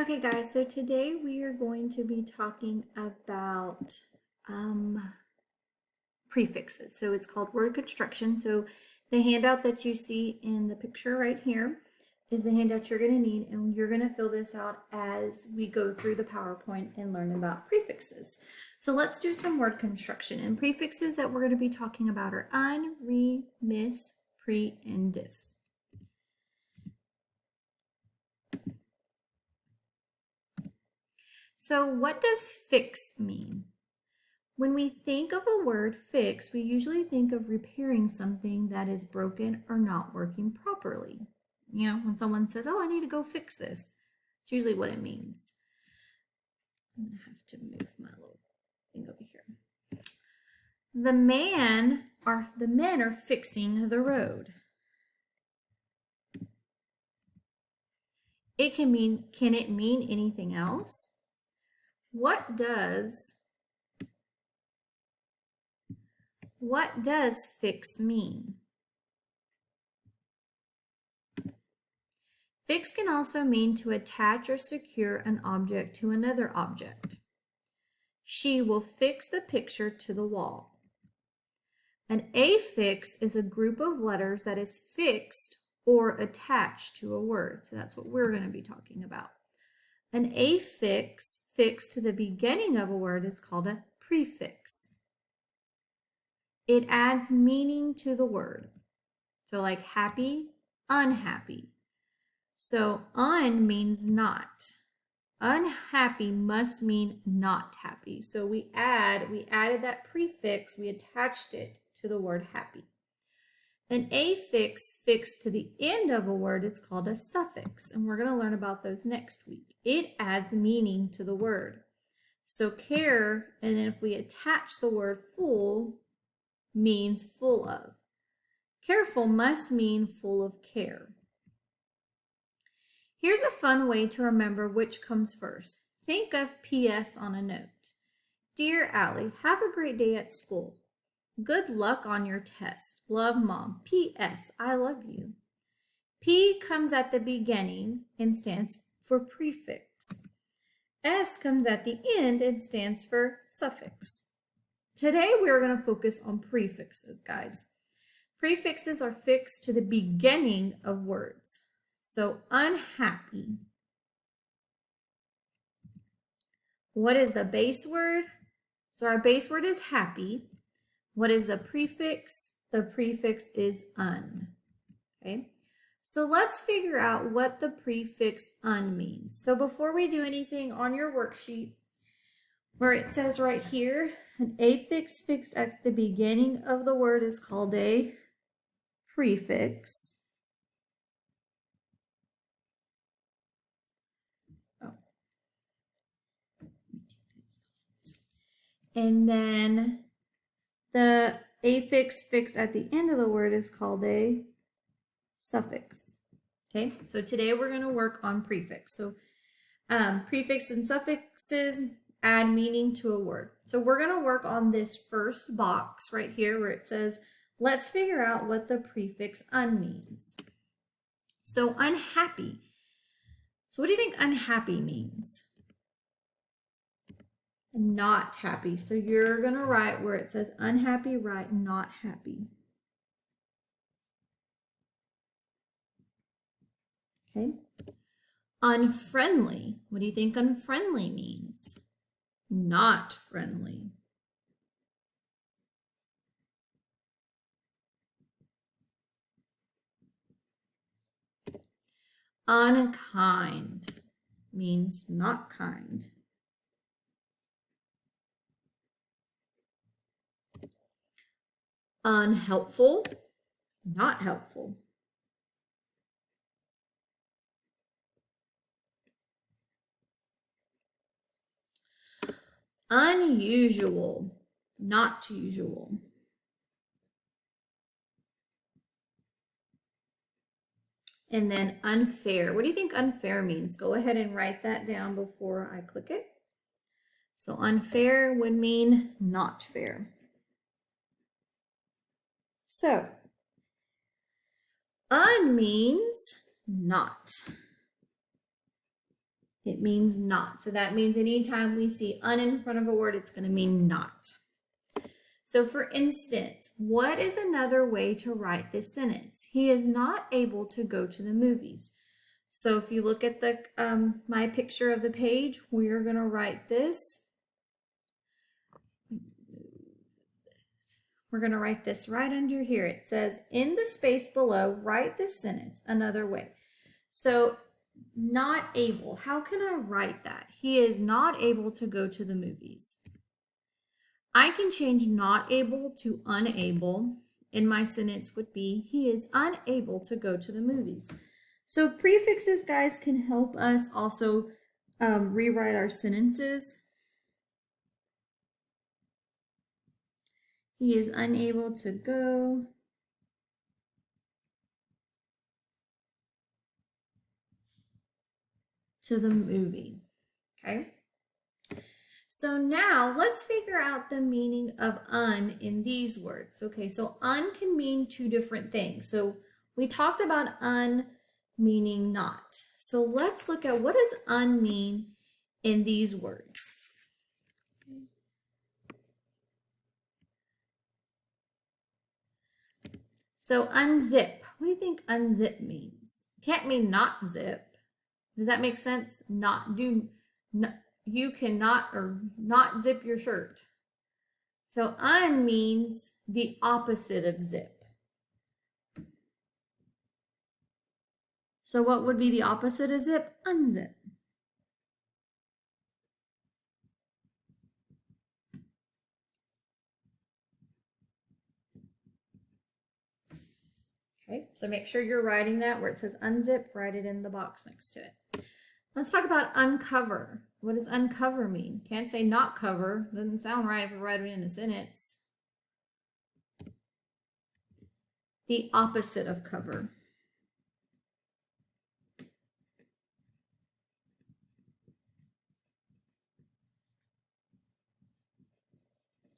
Okay, guys, so today we are going to be talking about prefixes. So it's called word construction. So the handout that you see in the picture right here is the handout you're going to need, and you're going to fill this out as we go through the PowerPoint and learn about prefixes. So let's do some word construction. And prefixes that we're going to be talking about are un, re, mis, pre, and dis. So what does fix mean? When we think of a word fix, we usually think of repairing something that is broken or not working properly. You know, when someone says, oh, I need to go fix this, it's usually what it means. I'm going to have to move my little thing over here. The men are fixing the road. Can it mean anything else? What does fix mean? Fix can also mean to attach or secure an object to another object. She will fix the picture to the wall. An affix is a group of letters that is fixed or attached to a word. So that's what we're going to be talking about. An affix fixed to the beginning of a word is called a prefix. It adds meaning to the word. So like happy, unhappy. So un means not. Unhappy must mean not happy. So we added that prefix, we attached it to the word happy. An affix fixed to the end of a word is called a suffix, and we're going to learn about those next week. It adds meaning to the word. So care, and then if we attach the word full, means full of. Careful must mean full of care. Here's a fun way to remember which comes first. Think of PS on a note. Dear Allie, have a great day at school. Good luck on your test. Love, Mom. PS, I love you. P comes at the beginning and stands for prefix. S comes at the end and stands for suffix. Today we are going to focus on prefixes, guys. Prefixes are fixed to the beginning of words. So unhappy. What is the base word? So our base word is happy. What is the prefix? The prefix is un. Okay. So let's figure out what the prefix un means. So before we do anything on your worksheet, where it says right here, an affix fixed at the beginning of the word is called a prefix. And then the affix fixed at the end of the word is called a suffix. Okay, so today we're going to work on prefix. So prefix and suffixes add meaning to a word. So we're going to work on this first box right here where it says, let's figure out what the prefix un means. So unhappy. So what do you think unhappy means? Not happy. So you're going to write where it says unhappy, write not happy. Okay. Unfriendly. What do you think unfriendly means? Not friendly. Unkind means not kind. Unhelpful, not helpful. Unusual, not usual. And then unfair. What do you think unfair means? Go ahead and write that down before I click it. So unfair would mean not fair. So un means not. It means not. So that means anytime we see un in front of a word, it's going to mean not. So for instance, what is another way to write this sentence? He is not able to go to the movies. So if you look at the my picture of the page, we are going to write this. We're going to write this right under here. It says, in the space below, write this sentence another way. So not able. How can I write that? He is not able to go to the movies. I can change not able to unable. In my sentence would be, he is unable to go to the movies. So prefixes, guys, can help us also rewrite our sentences. He is unable to go to the movie. Okay. So now let's figure out the meaning of un in these words. Okay, so un can mean two different things. So we talked about un meaning not. So let's look at what does un mean in these words. So unzip. What do you think unzip means? Can't mean not zip. Does that make sense? You cannot or not zip your shirt. So un means the opposite of zip. So what would be the opposite of zip? Unzip. Okay, so make sure you're writing that where it says unzip, write it in the box next to it. Let's talk about uncover. What does uncover mean? Can't say not cover. Doesn't sound right if you write it in a sentence. The opposite of cover.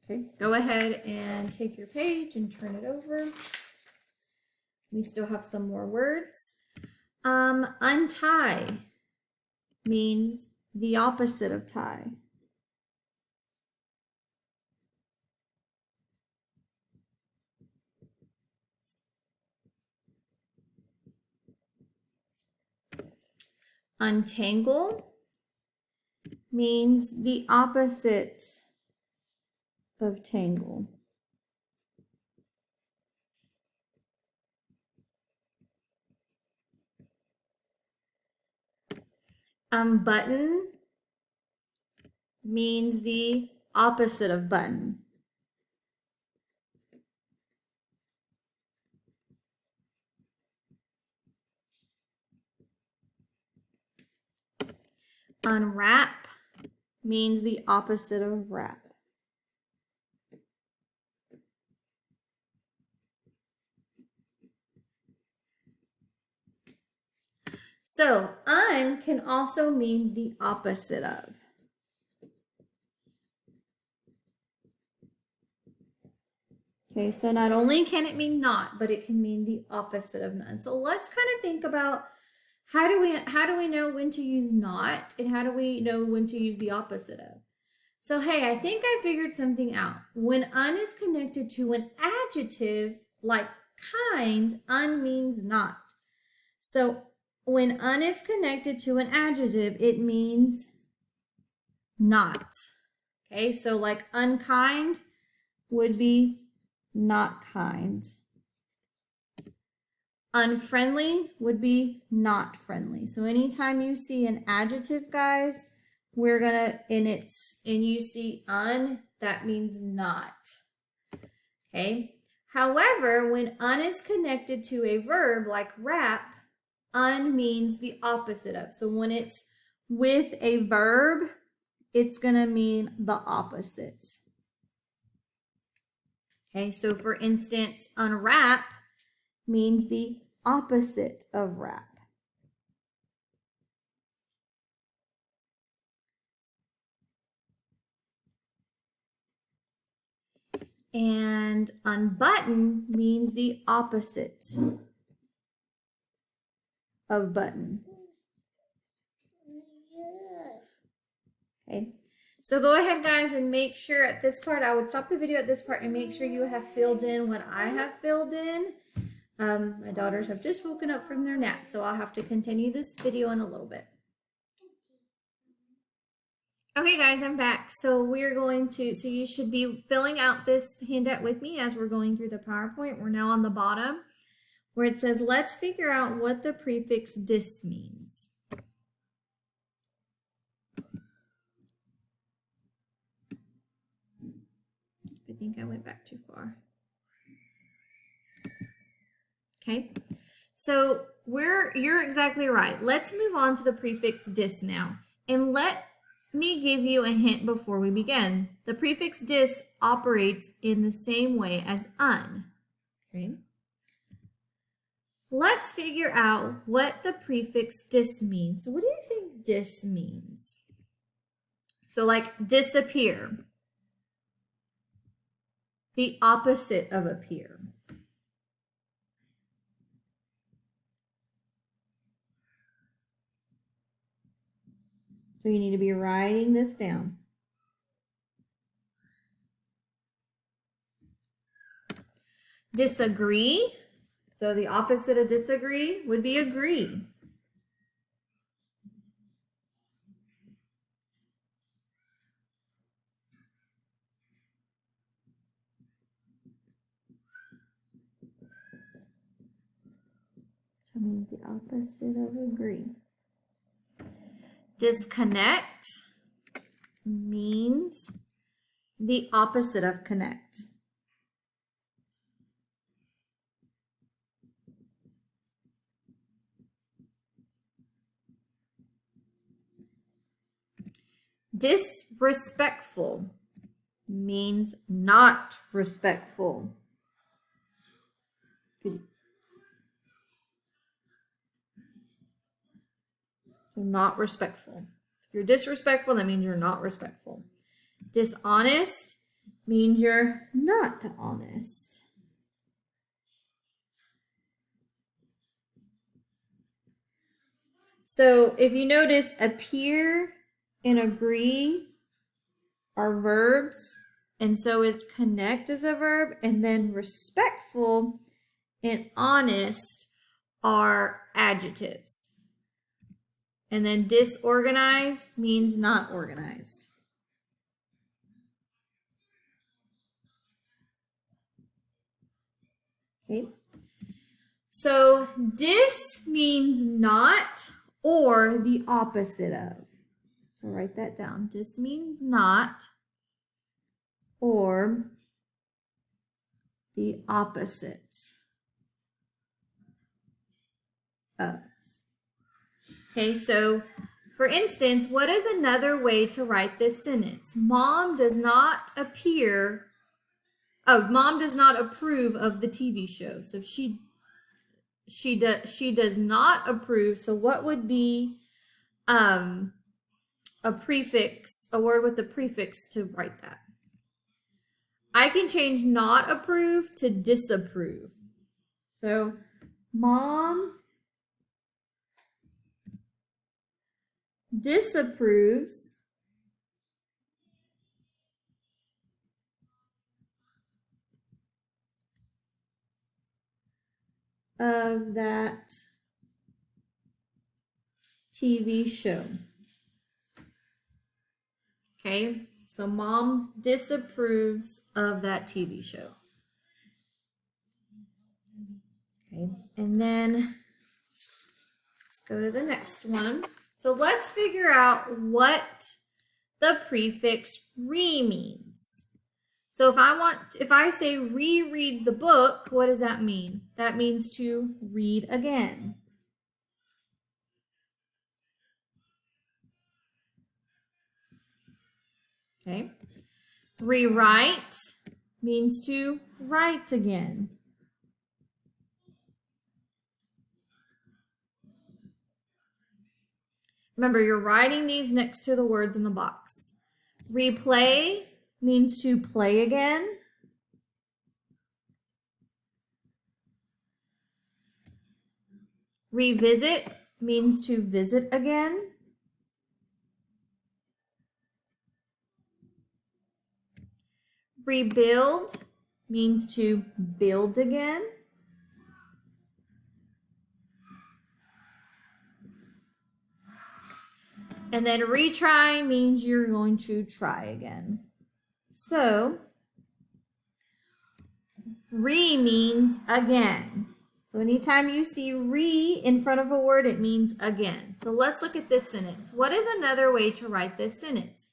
Okay, go ahead and take your page and turn it over. We still have some more words. Untie means the opposite of tie. Untangle means the opposite of tangle. Button means the opposite of button. Unwrap means the opposite of wrap. So, un can also mean the opposite of. Okay, so not only can it mean not, but it can mean the opposite of none. So let's kind of think about how do we know when to use not, and how do we know when to use the opposite of? So hey, I think I figured something out. When un is connected to an adjective like kind, un means not. So when un is connected to an adjective, it means not. Okay, so like unkind would be not kind. Unfriendly would be not friendly. So anytime you see an adjective, guys, we're gonna, and you see un, that means not. Okay. However, when un is connected to a verb like wrap, un means the opposite of. So when it's with a verb, it's gonna mean the opposite. Okay, so for instance, unwrap means the opposite of wrap. And unbutton means the opposite of button. Okay, so go ahead, guys, and make sure at this part, I would stop the video at this part and make sure you have filled in what I have filled in. My daughters have just woken up from their nap, so I'll have to continue this video in a little bit. Okay, guys, I'm back. So we're going to, so you should be filling out this handout with me as we're going through the PowerPoint. We're now on the bottom where it says, let's figure out what the prefix dis means. I think I went back too far. Okay, so you're exactly right. Let's move on to the prefix dis now. And let me give you a hint before we begin. The prefix dis operates in the same way as un. Okay. Let's figure out what the prefix dis means. So what do you think dis means? So like disappear. The opposite of appear. So you need to be writing this down. Disagree. So the opposite of disagree would be agree. Tell me the opposite of agree. Disconnect means the opposite of connect. Disrespectful means not respectful. So not respectful. If you're disrespectful, that means you're not respectful. Dishonest means you're not honest. So if you notice, appear and agree are verbs, and so is connect as a verb, and then respectful and honest are adjectives. And then disorganized means not organized. Okay. So dis means not or the opposite of. So write that down. Dis means not or the opposite of. Okay, so for instance, what is another way to write this sentence? Mom does not approve of the TV show. So she does not approve. So what would be a prefix, a word with a prefix to write that? I can change not approve to disapprove. So mom disapproves of that TV show. Okay, so mom disapproves of that TV show. Okay, and then let's go to the next one. So let's figure out what the prefix re means. So if I say reread the book, what does that mean? That means to read again. Okay. Rewrite means to write again. Remember, you're writing these next to the words in the box. Replay means to play again. Revisit means to visit again. Rebuild means to build again. And then retry means you're going to try again. So, means again. So anytime you see in front of a word, it means again. So let's look at this sentence. What is another way to write this sentence?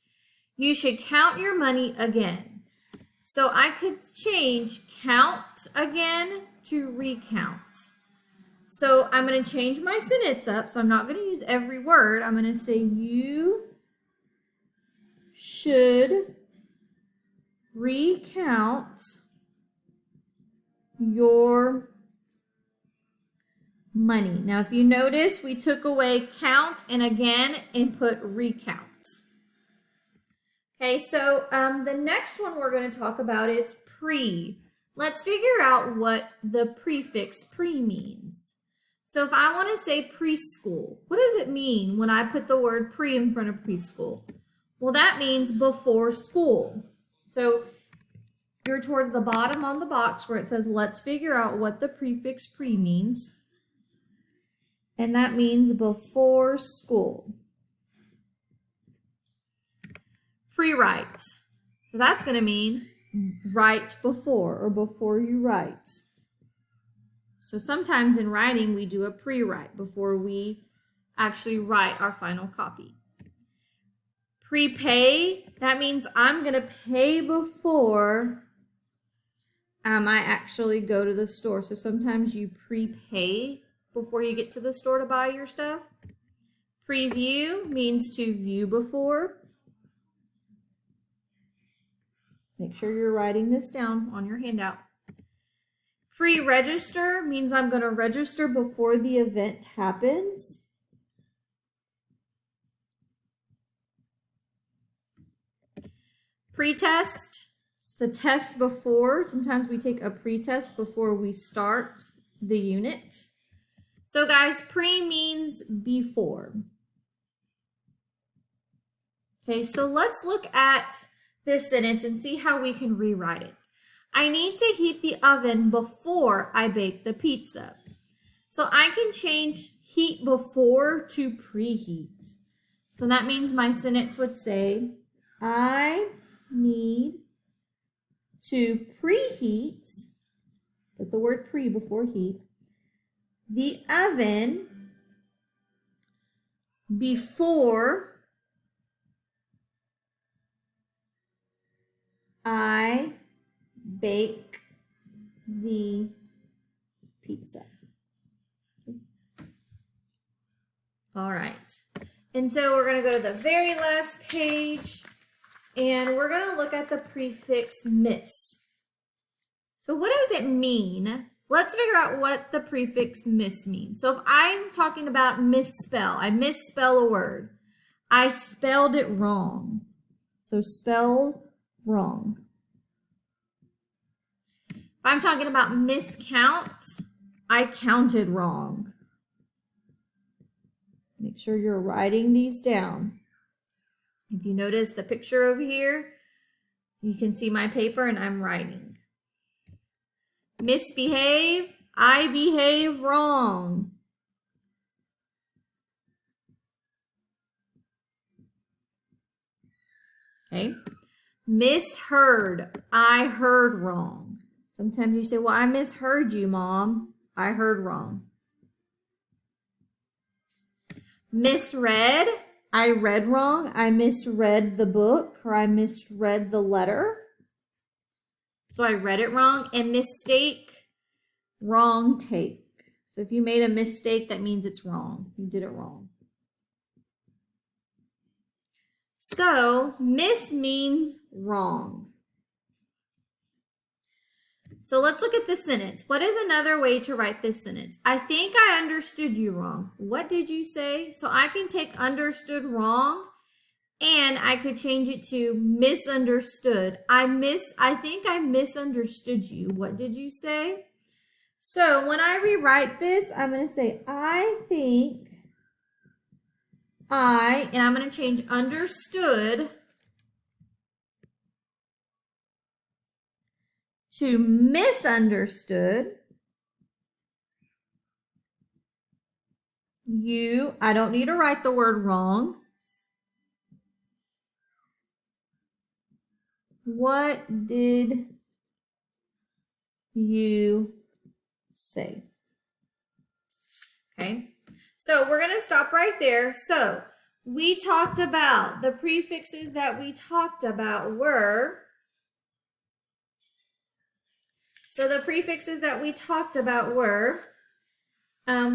You should count your money again. So I could change count again to recount. So I'm going to change my sentence up. So I'm not going to use every word. I'm going to say you should recount your money. Now, if you notice, we took away count and again and put recount. Okay, so the next one we're going to talk about is pre. Let's figure out what the prefix pre means. So if I want to say preschool, what does it mean when I put the word pre in front of preschool? Well, that means before school. So you're towards the bottom on the box where it says, let's figure out what the prefix pre means. And that means before school. Pre-write. So that's going to mean write before or before you write. So sometimes in writing, we do a pre-write before we actually write our final copy. Prepay, that means I'm going to pay before I actually go to the store. So sometimes you prepay before you get to the store to buy your stuff. Preview means to view before. Make sure you're writing this down on your handout. Pre-register means I'm going to register before the event happens. Pretest, it's the test before. Sometimes we take a pretest before we start the unit. So guys, pre means before. Okay, so let's look at this sentence and see how we can rewrite it. I need to heat the oven before I bake the pizza. So I can change heat before to preheat. So that means my sentence would say, I need to preheat, put the word pre before heat, the oven before I bake the pizza. All right. And so we're going to go to the very last page and we're going to look at the prefix miss. So what does it mean? Let's figure out what the prefix miss means. So if I'm talking about misspell, I misspell a word. I spelled it wrong. So spell wrong. If I'm talking about miscount, I counted wrong. Make sure you're writing these down. If you notice the picture over here, you can see my paper and I'm writing. Misbehave, I behave wrong. Okay. Misheard, I heard wrong. Sometimes you say, well, I misheard you, Mom. I heard wrong. Misread, I read wrong. I misread the book or I misread the letter. So I read it wrong. And mistake, wrong take. So if you made a mistake, that means it's wrong. You did it wrong. So miss means wrong. So let's look at this sentence. What is another way to write this sentence? I think I understood you wrong. What did you say? So I can take understood wrong and I could change it to misunderstood. I think I misunderstood you. What did you say? So when I rewrite this, I'm going to say, I think and I'm going to change understood to misunderstood. I don't need to write the word wrong. What did you say? Okay, so we're going to stop right there. So we talked about the prefixes that we talked about were,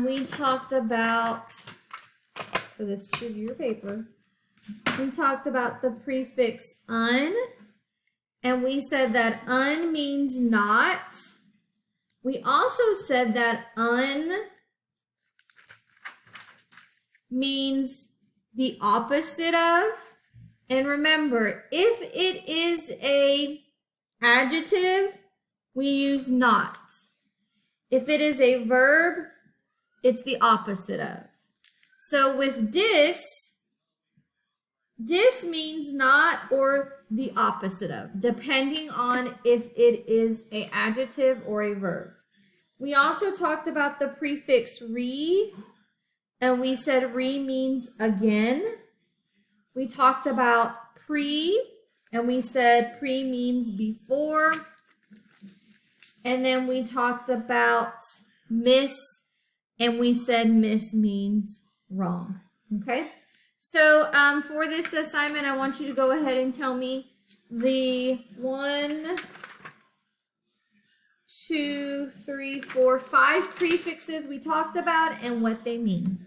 we talked about, so this should be your paper. We talked about the prefix un, and we said that un means not. We also said that un means the opposite of. And remember, if it is an adjective, we use not. If it is a verb, it's the opposite of. So with dis means not or the opposite of, depending on if it is an adjective or a verb. We also talked about the prefix re, and we said re means again. We talked about pre, and we said pre means before. And then we talked about miss, and we said miss means wrong. Okay? So for this assignment, I want you to go ahead and tell me the 1, 2, 3, 4, 5 prefixes we talked about and what they mean.